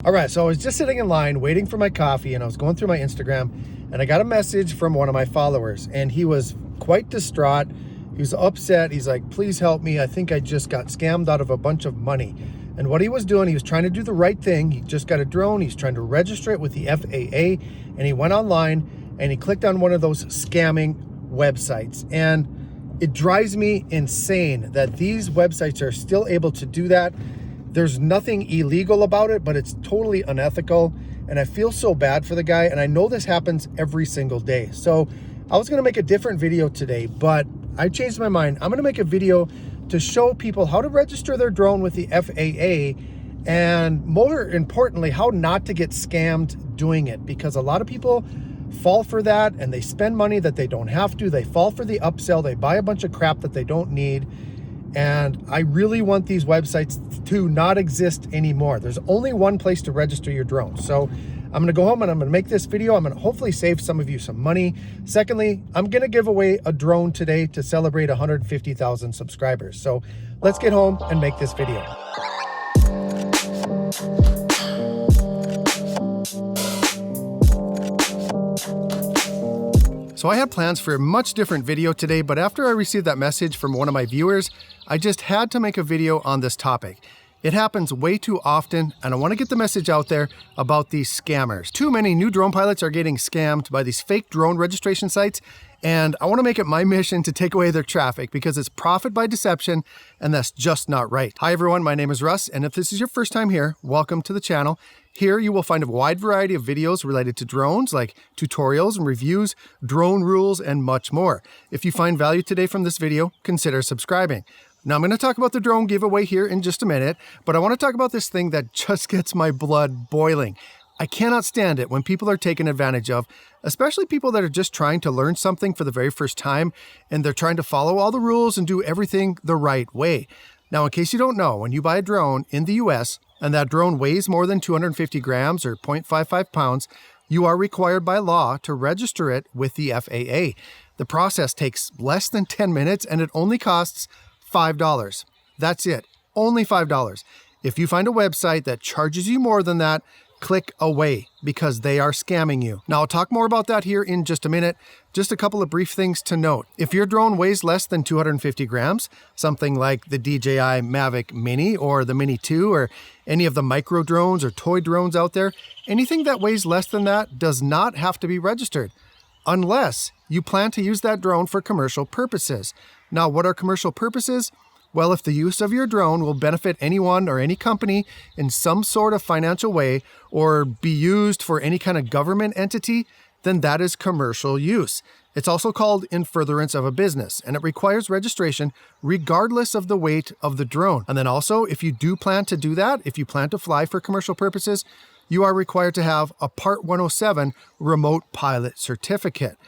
All right, so I was just sitting in line waiting for my coffee, and I was going through my Instagram, and I got a message from one of my followers, and he was quite distraught. He was upset. He's like, please help me. I think I just got scammed out of a bunch of money. And what he was doing, he was trying to do the right thing. He just got a drone. He's trying to register it with the FAA, and he went online and he clicked on one of those scamming websites. And it drives me insane that these websites are still able to do that. There's nothing illegal about it, but it's totally unethical. And I feel so bad for the guy. And I know this happens every single day. So I was going to make a different video today, but I changed my mind. I'm going to make a video to show people how to register their drone with the FAA, and more importantly, how not to get scammed doing it, because a lot of people fall for that and they spend money that they don't have to. They fall for the upsell. They buy a bunch of crap that they don't need. And I really want these websites to not exist anymore. There's only one place to register your drone. So I'm gonna go home and I'm gonna make this video. I'm gonna hopefully save some of you some money. Secondly, I'm gonna give away a drone today to celebrate 150,000 subscribers. So let's get home and make this video. So I had plans for a much different video today, but after I received that message from one of my viewers, I just had to make a video on this topic. It happens way too often, and I want to get the message out there about these scammers. Too many new drone pilots are getting scammed by these fake drone registration sites, and I want to make it my mission to take away their traffic because it's profit by deception, and that's just not right. Hi everyone, my name is Russ, and if this is your first time here, welcome to the channel. Here you will find a wide variety of videos related to drones, like tutorials and reviews, drone rules, and much more. If you find value today from this video, consider subscribing. Now I'm going to talk about the drone giveaway here in just a minute, but I want to talk about this thing that just gets my blood boiling. I cannot stand it when people are taken advantage of, especially people that are just trying to learn something for the very first time, and they're trying to follow all the rules and do everything the right way. Now, in case you don't know, when you buy a drone in the US, and that drone weighs more than 250 grams or 0.55 pounds, you are required by law to register it with the FAA. The process takes less than 10 minutes and it only costs $5. That's it, only $5. If you find a website that charges you more than that, click away because they are scamming you. Now, I'll talk more about that here in just a minute. Just a couple of brief things to note. If your drone weighs less than 250 grams, something like the DJI Mavic Mini or the Mini 2 or any of the micro drones or toy drones out there, anything that weighs less than that does not have to be registered unless you plan to use that drone for commercial purposes. Now, what are commercial purposes? Well, if the use of your drone will benefit anyone or any company in some sort of financial way or be used for any kind of government entity, then that is commercial use. It's also called in furtherance of a business, and it requires registration regardless of the weight of the drone. And then also, if you do plan to do that, if you plan to fly for commercial purposes, you are required to have a Part 107 remote pilot certificate.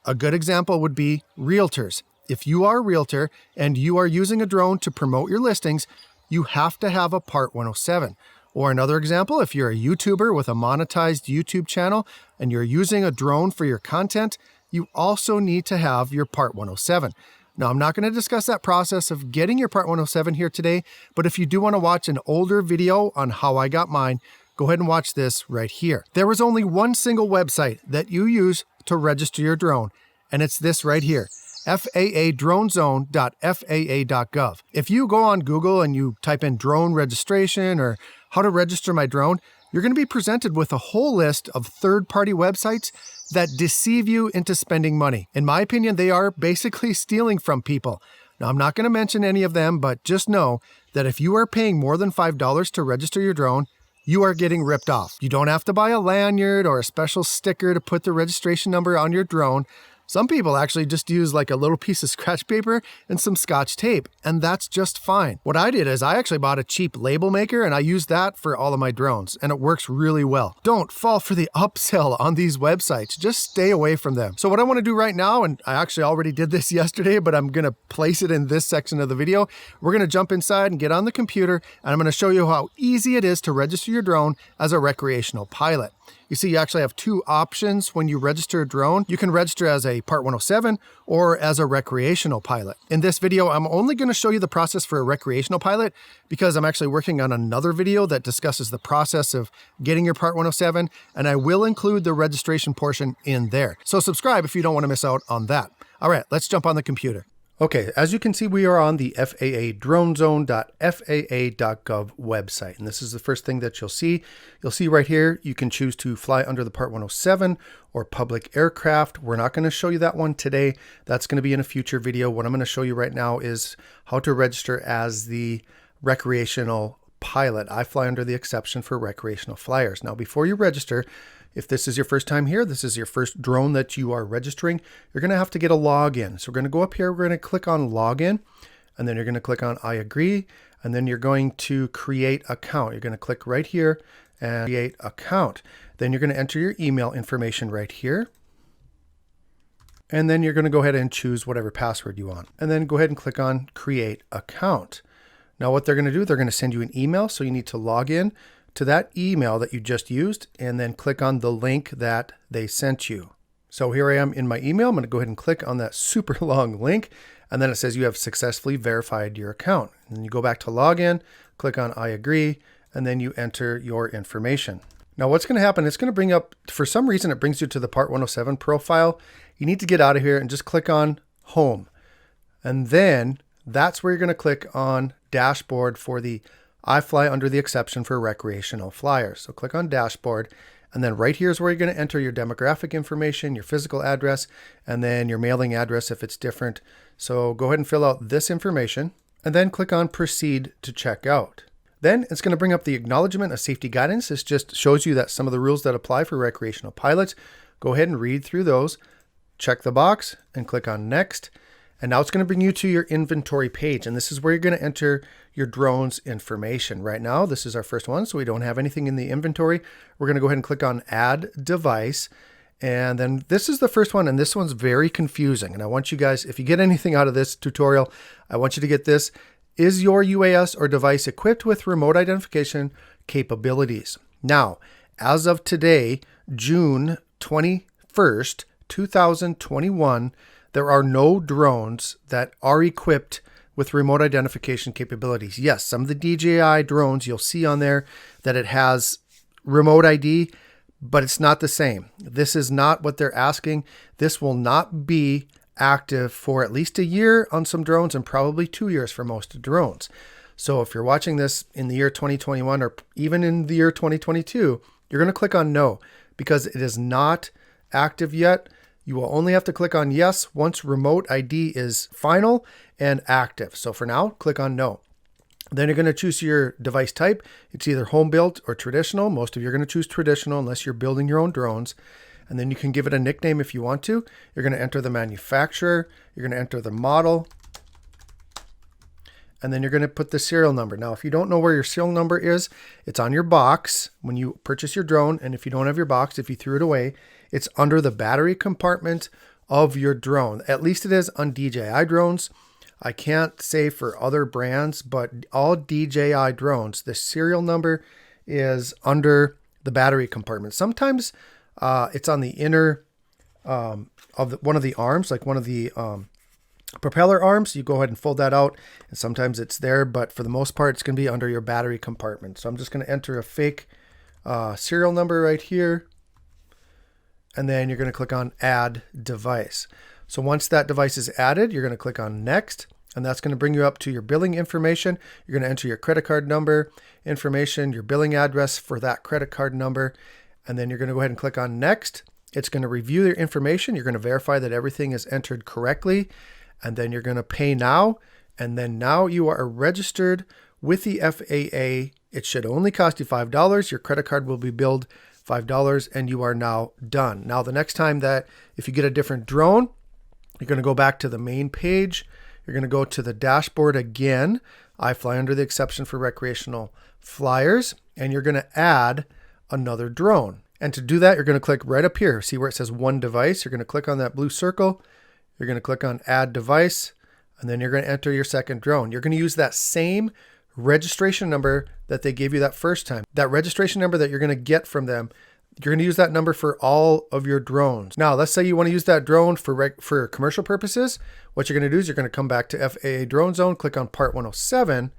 A good example would be realtors. If you are a realtor and you are using a drone to promote your listings, you have to have a Part 107. Or another example, if you're a YouTuber with a monetized YouTube channel and you're using a drone for your content, you also need to have your Part 107. Now, I'm not going to discuss that process of getting your Part 107 here today, but if you do want to watch an older video on how I got mine, go ahead and watch this right here. There is only one single website that you use to register your drone, and it's this right here. faadronezone.faa.gov. If you go on Google and you type in drone registration or how to register my drone, you're going to be presented with a whole list of third-party websites that deceive you into spending money. In my opinion, they are basically stealing from people. Now, I'm not going to mention any of them, but just know that if you are paying more than $5 to register your drone, you are getting ripped off. You don't have to buy a lanyard or a special sticker to put the registration number on your drone. Some people actually just use like a little piece of scratch paper and some Scotch tape, and that's just fine. What I did is I actually bought a cheap label maker and I used that for all of my drones, and it works really well. Don't fall for the upsell on these websites. Just stay away from them. So what I want to do right now, and I actually already did this yesterday, but I'm going to place it in this section of the video. We're going to jump inside and get on the computer, and I'm going to show you how easy it is to register your drone as a recreational pilot. You see, you actually have two options when you register a drone. You can register as a Part 107 or as a recreational pilot. In this video, I'm only going to show you the process for a recreational pilot because I'm actually working on another video that discusses the process of getting your Part 107, and I will include the registration portion in there. So subscribe if you don't want to miss out on that. All right, let's jump on the computer. Okay, as you can see, we are on the FAA dronezone.faa.gov website. And this is the first thing that you'll see. You'll see right here, you can choose to fly under the Part 107 or public aircraft. We're not going to show you that one today. That's going to be in a future video. What I'm going to show you right now is how to register as the recreational pilot. I fly under the exception for recreational flyers. Now, before you register, if this is your first time here, this is your first drone that you are registering, you're going to have to get a login. So we're going to go up here, we're going to click on login, and then you're going to click on I agree, and then you're going to create account. You're going to click right here and create account. Then you're going to enter your email information right here. And then you're going to go ahead and choose whatever password you want. And then go ahead and click on create account. Now what they're going to do, they're going to send you an email. So you need to log in to that email that you just used and then click on the link that they sent you. So here I am in my email. I'm going to go ahead and click on that super long link, and then it says you have successfully verified your account. And then you go back to login, click on I agree, and then you enter your information. Now what's going to happen, it's going to bring up, for some reason it brings you to the Part 107 profile. You need to get out of here and just click on home. And then that's where you're going to click on dashboard for the I fly under the exception for recreational flyers. So click on dashboard, and then right here is where you're going to enter your demographic information, your physical address, and then your mailing address if it's different. So go ahead and fill out this information and then click on proceed to check out. Then it's going to bring up the acknowledgement of safety guidance. This just shows you that some of the rules that apply for recreational pilots. Go ahead and read through those, check the box and click on next. And now it's going to bring you to your inventory page. And this is where you're going to enter your drone's information. Right now, this is our first one, so we don't have anything in the inventory. We're going to go ahead and click on add device. And then this is the first one, and this one's very confusing. And I want you guys, if you get anything out of this tutorial, I want you to get this. Is your UAS or device equipped with remote identification capabilities? Now, as of today, June 21st, 2021, there are no drones that are equipped with remote identification capabilities. Yes, some of the DJI drones, you'll see on there that it has remote ID, but it's not the same. This is not what they're asking. This will not be active for at least a year on some drones and probably 2 years for most drones. So if you're watching this in the year 2021 or even in the year 2022, you're going to click on no because it is not active yet. You will only have to click on yes once remote ID is final and active. So for now, click on no. Then you're going to choose your device type. It's either home built or traditional. Most of you are going to choose traditional unless you're building your own drones. And then you can give it a nickname if you want to. You're going to enter the manufacturer. You're going to enter the model. And then you're going to put the serial number. Now, if you don't know where your serial number is, it's on your box when you purchase your drone. And if you don't have your box, if you threw it away, it's under the battery compartment of your drone. At least it is on DJI drones. I can't say for other brands, but all DJI drones, the serial number is under the battery compartment. Sometimes it's on the inner of one of the arms, like one of the propeller arms. You go ahead and fold that out, and sometimes it's there, but for the most part, it's going to be under your battery compartment. So I'm just going to enter a fake serial number right here. And then you're going to click on add device. So once that device is added, you're going to click on next, and that's going to bring you up to your billing information. You're going to enter your credit card number information, your billing address for that credit card number, and then you're going to go ahead and click on next. It's going to review your information. You're going to verify that everything is entered correctly, and then you're going to pay now, and then now you are registered with the FAA. It should only cost you $5. Your credit card will be billed $5, and you are now done. Now, the next time that if you get a different drone, you're going to go back to the main page. You're going to go to the dashboard again. I fly under the exception for recreational flyers, and you're going to add another drone. And to do that, you're going to click right up here. See where it says one device? You're going to click on that blue circle. You're going to click on add device, and then you're going to enter your second drone. You're going to use that same registration number that they gave you that first time. That registration number that you're going to get from them, You're going to use that number for all of your drones. Now, let's say you want to use that drone for commercial purposes. What you're going to do is you're going to come back to FAA Drone Zone, click on Part 107,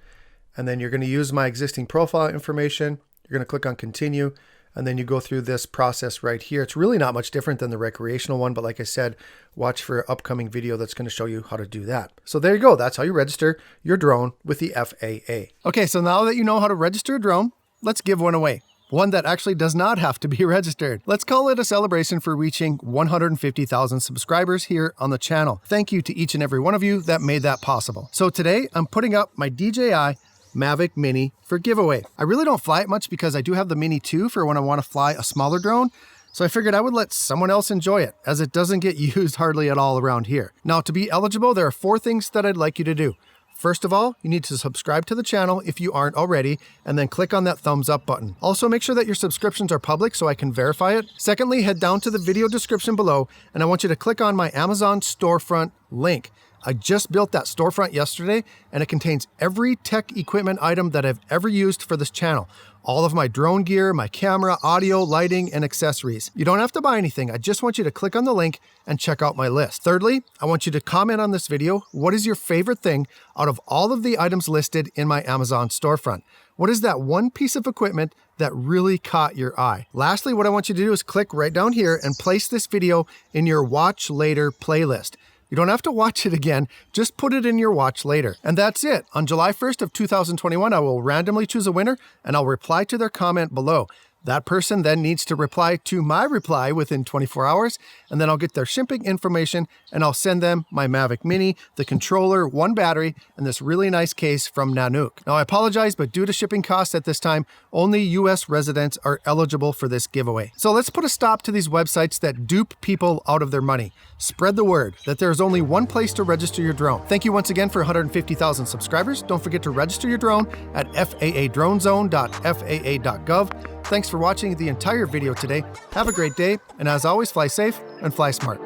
and then you're going to use my existing profile information. You're going to click on Continue, and then you go through this process right here. It's really not much different than the recreational one, but like I said, watch for an upcoming video that's going to show you how to do that. So there you go. That's how you register your drone with the FAA. Okay, so now that you know how to register a drone, let's give one away. One that actually does not have to be registered. Let's call it a celebration for reaching 150,000 subscribers here on the channel. Thank you to each and every one of you that made that possible. So today I'm putting up my DJI Mavic Mini for giveaway. I really don't fly it much because I do have the Mini 2 for when I want to fly a smaller drone. So I figured I would let someone else enjoy it, as it doesn't get used hardly at all around here. Now, to be eligible, there are 4 things that I'd like you to do. First of all, you need to subscribe to the channel if you aren't already, and then click on that thumbs up button. Also, make sure that your subscriptions are public so I can verify it. Secondly, head down to the video description below, and I want you to click on my Amazon storefront link. I just built that storefront yesterday, and it contains every tech equipment item that I've ever used for this channel. All of my drone gear, my camera, audio, lighting, and accessories. You don't have to buy anything. I just want you to click on the link and check out my list. Thirdly, I want you to comment on this video. What is your favorite thing out of all of the items listed in my Amazon storefront? What is that one piece of equipment that really caught your eye? Lastly, what I want you to do is click right down here and place this video in your Watch Later playlist. You don't have to watch it again, just put it in your watch later. And that's it. On July 1st of 2021, I will randomly choose a winner and I'll reply to their comment below. That person then needs to reply to my reply within 24 hours, and then I'll get their shipping information and I'll send them my Mavic Mini, the controller, 1 battery, and this really nice case from Nanook. Now I apologize, but due to shipping costs at this time, only US residents are eligible for this giveaway. So let's put a stop to these websites that dupe people out of their money. Spread the word that there's only one place to register your drone. Thank you once again for 150,000 subscribers. Don't forget to register your drone at faadronezone.faa.gov. Thanks for watching the entire video today. Have a great day, and as always, fly safe and fly smart.